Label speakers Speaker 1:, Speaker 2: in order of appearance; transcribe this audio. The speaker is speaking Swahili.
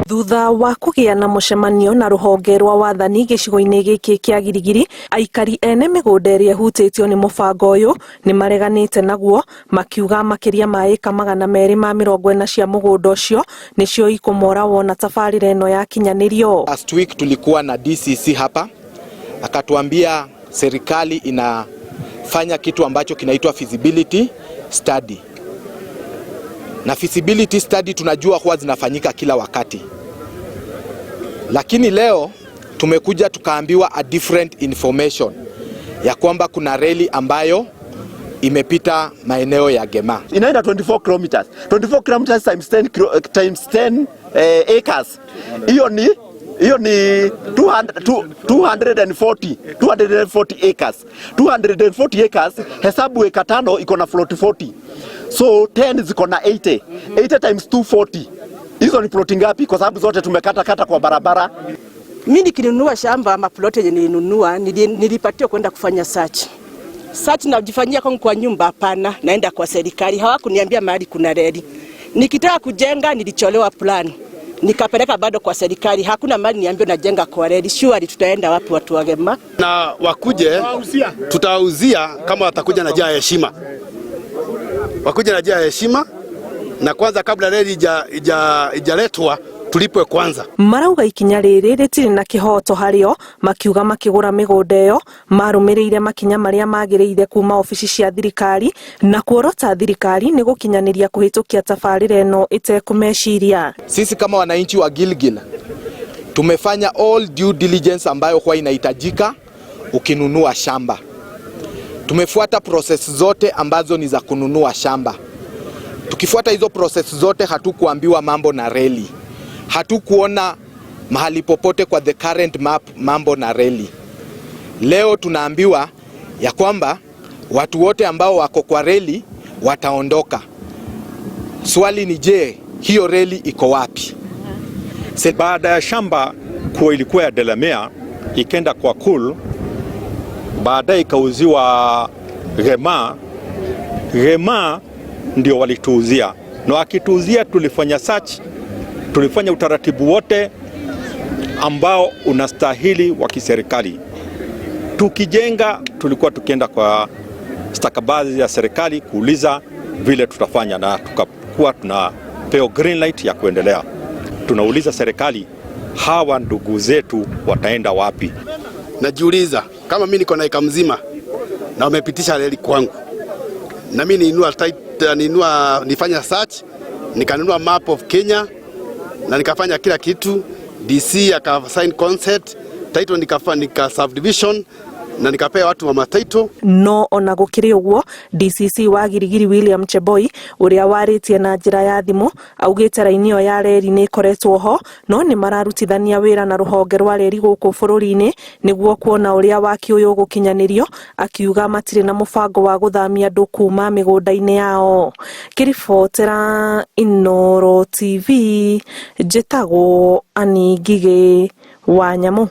Speaker 1: Thutha wa kũgĩa na mũcemanio na rũhonge rwa wathani gĩcigo-inĩ gĩkĩ kĩa Girigiri, aikari ene mĩgũnda ĩrĩa ĩhutĩtio nĩ mũbango ũyũ nĩ mareganĩte naguo, makiuga makĩria ma ĩka 240 cia mũgũnda ũcio nĩcio ikũmora wona tabarĩra ĩno yakinyanĩrio.
Speaker 2: Last week tulikuwa na DCC hapa, akatuambia serikali inafanya kitu ambacho kinaitwa feasibility study. Na feasibility study tunajua huwa zinafanyika kila wakati. Lakini leo tumekuja tukaambiwa a different information ya kwamba kuna reli ambayo imepita maeneo ya Gema.
Speaker 3: Inaenda 24 kilometers. 24 kilometers times 10 acres. Hiyo ni 240 acres. 240 acres, hesabu eka 5 iko na float 40. So 10 ziko na 80. 80 times 240. Hizo ni ploti ngapi? Kwa sababu zote tumekata kwa barabara.
Speaker 4: Mimi nikinunua shamba ama ploti yenye nilinunua nilipatiwa kwenda kufanya search. Search najifanyia kwa nyumba hapana, naenda kwa serikali. Hawakuniambia mahali kuna reli. Nikitaka kujenga nilicholewa plan. Nikapeleka bado kwa serikali. Hakuna mahali niambiwa najenga kwa reli. Surely tutaenda wapi watu wa Gema?
Speaker 5: Na wakuje tutauzia kama watakuja na njia ya heshima. Wakuja na njia ya heshima na kwanza kabla reli ijaletwa tulipwe kwanza.
Speaker 1: Marauga ikinya rĩrĩ rĩtirĩ na kĩhoto harĩo, makiuga makĩgũra mĩgũnda ĩyo marũmĩrĩire makinya marĩa magĩrĩire kuma ofici cia thirikari na kuorota thirikari nĩ gũkinyanĩria kũhĩtũkia tabarĩra ĩno ĩtekũmeciria.
Speaker 2: Sisi kama wananchi wa Gil Gil tumefanya all due diligence ambayo huwa inahitajika ukinunua shamba. Tumefuata process zote ambazo ni za kununua shamba. Tukifuata hizo process zote hatukuambiwa mambo na reli. Hatukuona mahali popote kwa the current map mambo na reli. Leo tunaambiwa ya kwamba watu wote ambao wako kwa reli wataondoka. Swali ni je, hiyo reli iko wapi?
Speaker 6: Baada ya shamba kuwa ilikuwa ya Delamere, ikenda kwa Kul, baadaye ikauziwa Gema. Gema ndio walituuzia. Na wakituuzia tulifanya search, tulifanya utaratibu wote ambao unastahili wa kiserikali. Tukijenga tulikuwa tukienda kwa stakabadhi ya serikali kuuliza vile tutafanya na tukakuwa tunapewa green light ya kuendelea. Tunauliza serikali hawa ndugu zetu wataenda wapi?
Speaker 5: Najiuliza kama mimi niko na eka mzima na wamepitisha reli kwangu. Na mimi nifanya search, nikanunua map of Kenya na nikafanya kila kitu. DC akasign consent, title nika subdivision na nikapea watu wa matitle.
Speaker 1: No ona gũkĩrĩ ũguo, DCC wa Girigiri William Cheboi ũrĩa warĩtie na njĩra ya thimũ augĩte raini ĩyo ya reri nĩ ĩkoretwo ho, no nĩ mararutithania wĩra na rũhonge rwa reri gũkũ bũrũri-inĩ nĩguo kuona ũrĩa waki ũyũ gũkinyanĩrio, akiuga matirĩ na mũbango wa gũthamia andũ kuma mĩgũnda-inĩ yao. Kĩribotera Inooro TV, njĩtagwo Ani Ngigĩ wa Nyamũ.